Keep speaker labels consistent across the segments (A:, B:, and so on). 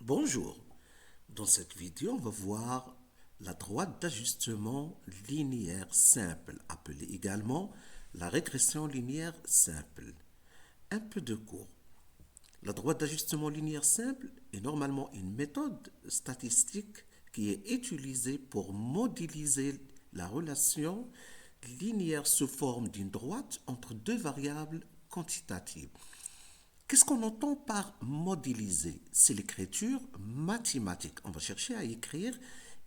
A: Bonjour, dans cette vidéo, on va voir la droite d'ajustement linéaire simple, appelée également la régression linéaire simple. Un peu de cours. La droite d'ajustement linéaire simple est normalement une méthode statistique qui est utilisée pour modéliser la relation linéaire sous forme d'une droite entre deux variables quantitatives. Qu'est-ce qu'on entend par modéliser? C'est l'écriture mathématique. On va chercher à écrire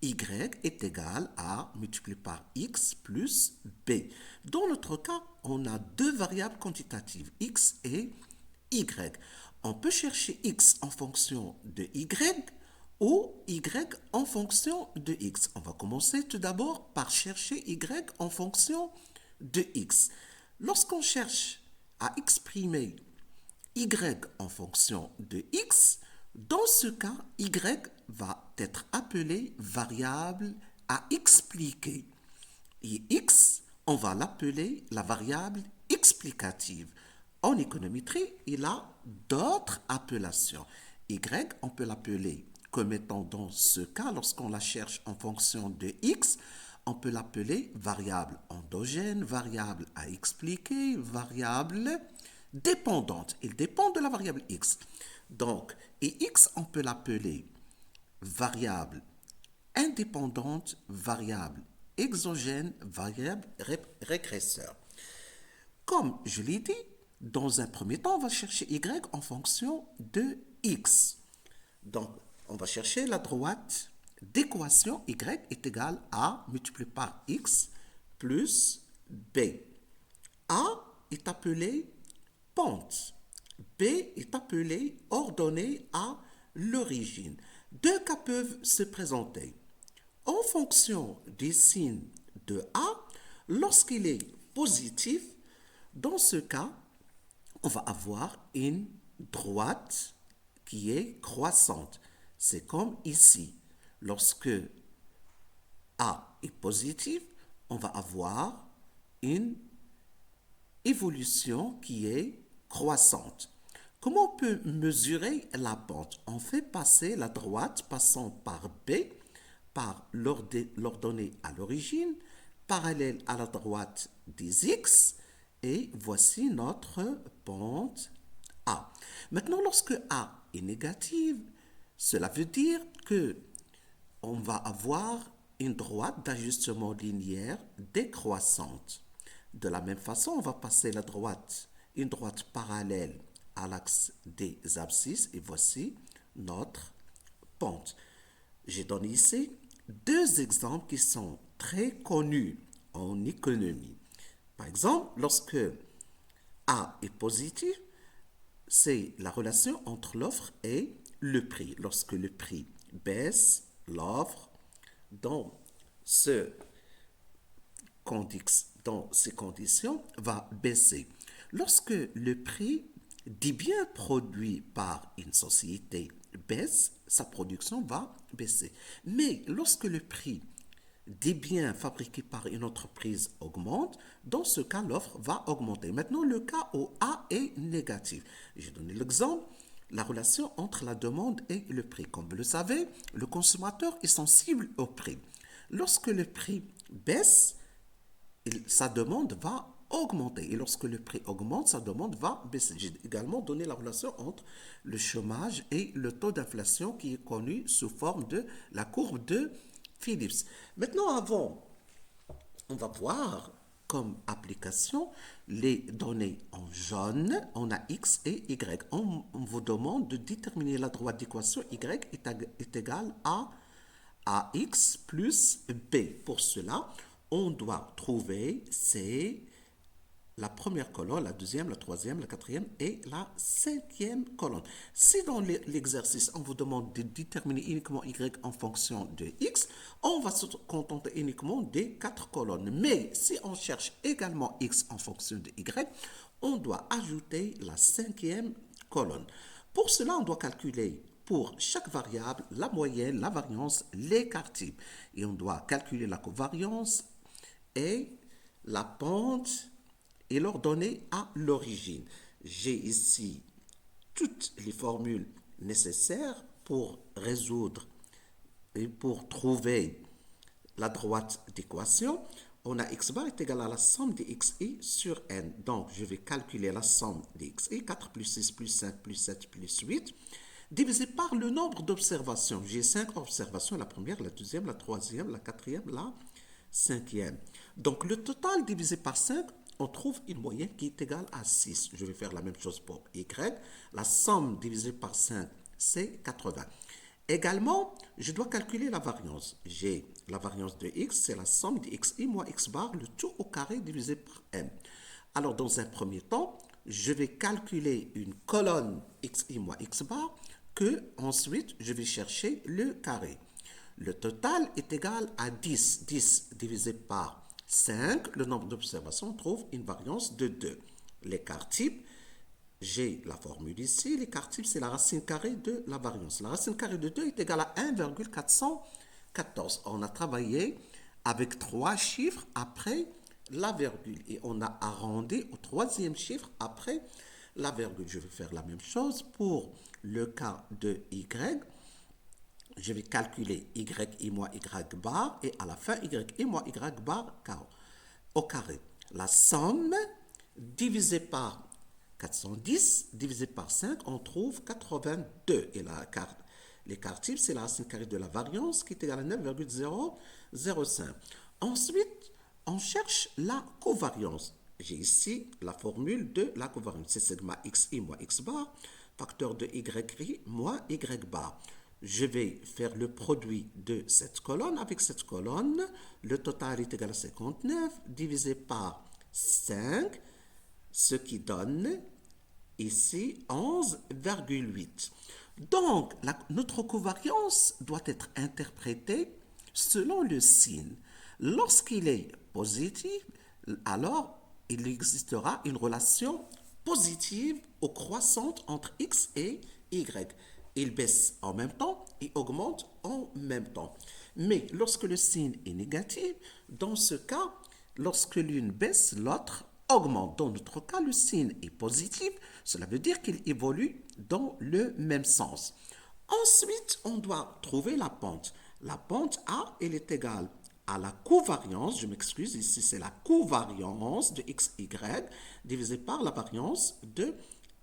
A: y est égal à multiplié par x plus b. Dans notre cas, on a deux variables quantitatives, x et y. On peut chercher x en fonction de y ou y en fonction de x. On va commencer tout d'abord par chercher y en fonction de x. Lorsqu'on cherche à exprimer y en fonction de x, dans ce cas, y va être appelé variable à expliquer. Et x, on va l'appeler la variable explicative. En économétrie, il a d'autres appellations. Y, on peut l'appeler comme étant dans ce cas, lorsqu'on la cherche en fonction de x, on peut l'appeler variable endogène, variable à expliquer, variable dépendante. Il dépend de la variable x. Donc, et x, on peut l'appeler variable indépendante, variable exogène, variable régresseur. Comme je l'ai dit, dans un premier temps, on va chercher y en fonction de x. Donc, on va chercher la droite d'équation y est égale à multiplié par x plus b. A est appelé pente. B est appelé ordonnée à l'origine. Deux cas peuvent se présenter. En fonction des signes de A, lorsqu'il est positif, dans ce cas, on va avoir une droite qui est croissante. C'est comme ici. Lorsque A est positif, on va avoir une évolution qui est croissante. Comment on peut mesurer la pente? On fait passer la droite passant par B, par l'ordonnée à l'origine, parallèle à la droite des X, et voici notre pente A. Maintenant, lorsque A est négative, cela veut dire que on va avoir une droite d'ajustement linéaire décroissante. De la même façon, on va passer une droite parallèle à l'axe des abscisses et voici notre pente. J'ai donné ici deux exemples qui sont très connus en économie. Par exemple, lorsque A est positif, c'est la relation entre l'offre et le prix. Lorsque le prix baisse, l'offre, dans ces conditions, va baisser. Lorsque le prix des biens produits par une société baisse, sa production va baisser. Mais lorsque le prix des biens fabriqués par une entreprise augmente, dans ce cas, l'offre va augmenter. Maintenant, le cas où A est négatif. J'ai donné l'exemple, la relation entre la demande et le prix. Comme vous le savez, le consommateur est sensible au prix. Lorsque le prix baisse, sa demande va augmenter. Et lorsque le prix augmente, sa demande va baisser. J'ai également donné la relation entre le chômage et le taux d'inflation qui est connu sous forme de la courbe de Phillips. Maintenant, on va voir comme application les données en jaune. On a x et y. On vous demande de déterminer la droite d'équation y est égale à ax plus b. Pour cela, on doit trouver la première colonne, la deuxième, la troisième, la quatrième et la cinquième colonne. Si dans l'exercice, on vous demande de déterminer uniquement y en fonction de x, on va se contenter uniquement des quatre colonnes. Mais si on cherche également x en fonction de y, on doit ajouter la cinquième colonne. Pour cela, on doit calculer pour chaque variable la moyenne, la variance, l'écart type. Et on doit calculer la covariance et la pente et leur donner à l'origine. J'ai ici toutes les formules nécessaires pour résoudre et pour trouver la droite d'équation, on a x bar est égal à la somme des xi sur n. Donc, je vais calculer la somme des xi, 4 plus 6 plus 5 plus 7 plus 8, divisé par le nombre d'observations. J'ai 5 observations, la première, la deuxième, la troisième, la quatrième, la cinquième. Donc, le total divisé par 5, on trouve une moyenne qui est égale à 6. Je vais faire la même chose pour y. La somme divisée par 5, c'est 80. Également, je dois calculer la variance. J'ai la variance de x, c'est la somme de xi moins x bar, le tout au carré divisé par m. Alors, dans un premier temps, je vais calculer une colonne xi moins x bar, que ensuite, je vais chercher le carré. Le total est égal à 10. 10 divisé par 5, le nombre d'observations, on trouve une variance de 2. L'écart type, j'ai la formule ici. L'écart type, c'est la racine carrée de la variance. La racine carrée de 2 est égale à 1,414. On a travaillé avec 3 chiffres après la virgule. Et on a arrondi au troisième chiffre après la virgule. Je vais faire la même chose pour le cas de y. Je vais calculer y moins y bar et à la fin y moins y bar au carré. La somme divisée par 410 divisé par 5, on trouve 82. Et l'écart type, c'est la racine carrée de la variance qui est égale à 9,005. Ensuite, on cherche la covariance. J'ai ici la formule de la covariance. C'est sigma xi moins x bar, facteur de yi moins y bar. Je vais faire le produit de cette colonne avec cette colonne. Le total est égal à 59 divisé par 5, ce qui donne ici 11,8. Donc, notre covariance doit être interprétée selon le signe. Lorsqu'il est positif, alors il existera une relation positive ou croissante entre x et y. Il baisse en même temps et augmente en même temps. Mais lorsque le signe est négatif, dans ce cas, lorsque l'une baisse, l'autre augmente. Dans notre cas, le signe est positif, cela veut dire qu'il évolue dans le même sens. Ensuite, on doit trouver la pente. La pente A, elle est égale à la covariance, je m'excuse, ici c'est la covariance de xy divisé par la variance de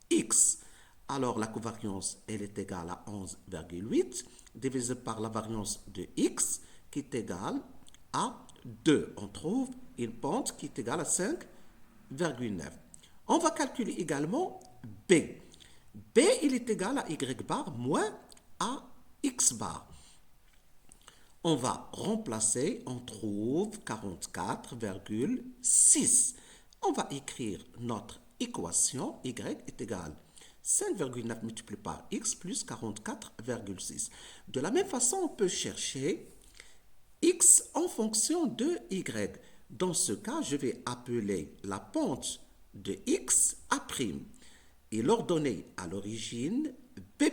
A: x. Alors la covariance, elle est égale à 11,8 divisé par la variance de x qui est égale à 2. On trouve une pente qui est égale à 5,9. On va calculer également B. B, il est égal à y bar moins à x bar. On va remplacer, on trouve 44,6. On va écrire notre équation, y est égal 5,9 multiplié par x plus 44,6. De la même façon, on peut chercher x en fonction de y. Dans ce cas, je vais appeler la pente de x A' et leur donner à l'origine B'.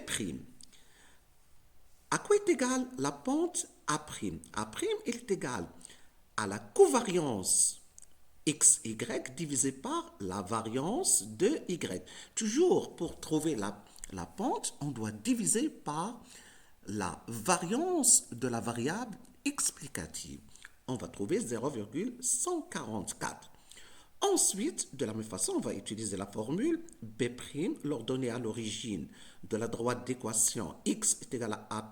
A: À quoi est égale la pente A'? A' est égale à la covariance xy divisé par la variance de y. Toujours pour trouver la pente, on doit diviser par la variance de la variable explicative. On va trouver 0,144. Ensuite, de la même façon, on va utiliser la formule B', leur donner à l'origine de la droite d'équation x est égal à A',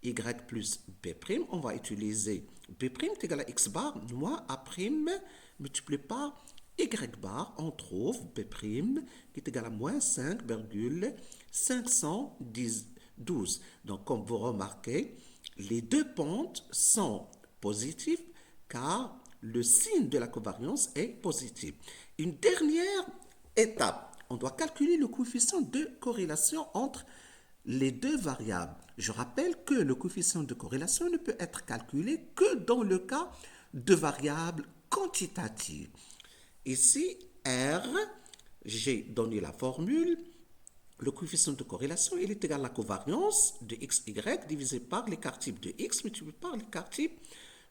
A: y plus B'. On va utiliser B' est égal à x bar moins A' multiplié par y bar. On trouve B' qui est égal à moins 5,512. Donc, comme vous remarquez, les deux pentes sont positives car le signe de la covariance est positif. Une dernière étape, on doit calculer le coefficient de corrélation entre les deux variables. Je rappelle que le coefficient de corrélation ne peut être calculé que dans le cas de variables quantitatives. Ici, R, j'ai donné la formule. Le coefficient de corrélation, il est égal à la covariance de xy divisé par l'écart type de x multiplié par l'écart type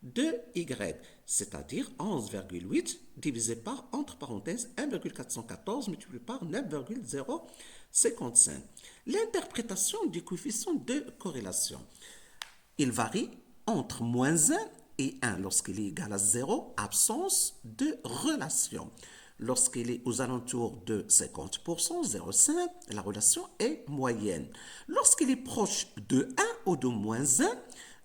A: de y, c'est-à-dire 11,8 divisé par, entre parenthèses, 1,414 multiplié par 9,055. L'interprétation du coefficient de corrélation. Il varie entre moins 1 et 1 lorsqu'il est égal à 0, absence de relation. Lorsqu'il est aux alentours de 50%, 0,5, la relation est moyenne. Lorsqu'il est proche de 1 ou de moins 1,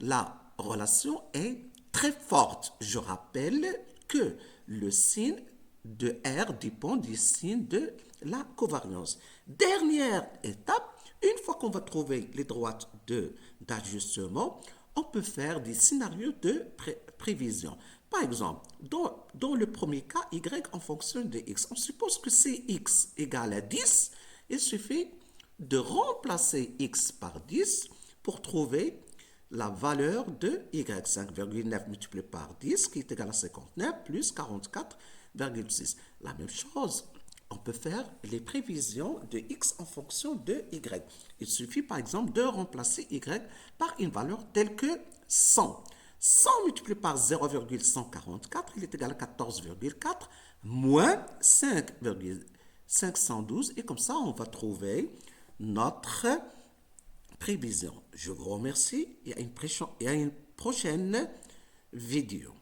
A: la relation est très forte. Je rappelle que le signe de R dépend du signe de la covariance. Dernière étape, une fois qu'on va trouver les droites d'ajustement, on peut faire des scénarios de prévision. Par exemple, dans le premier cas, y en fonction de x, on suppose que c'est x égale à 10. Il suffit de remplacer x par 10 pour trouver la valeur de y, 5,9 multiplié par 10, qui est égal à 59, plus 44,6. La même chose, on peut faire les prévisions de x en fonction de y. Il suffit par exemple de remplacer y par une valeur telle que 100. 100 multiplié par 0,144, il est égal à 14,4 moins 5,512. Et comme ça, on va trouver notre prévision. Je vous remercie et à une prochaine vidéo.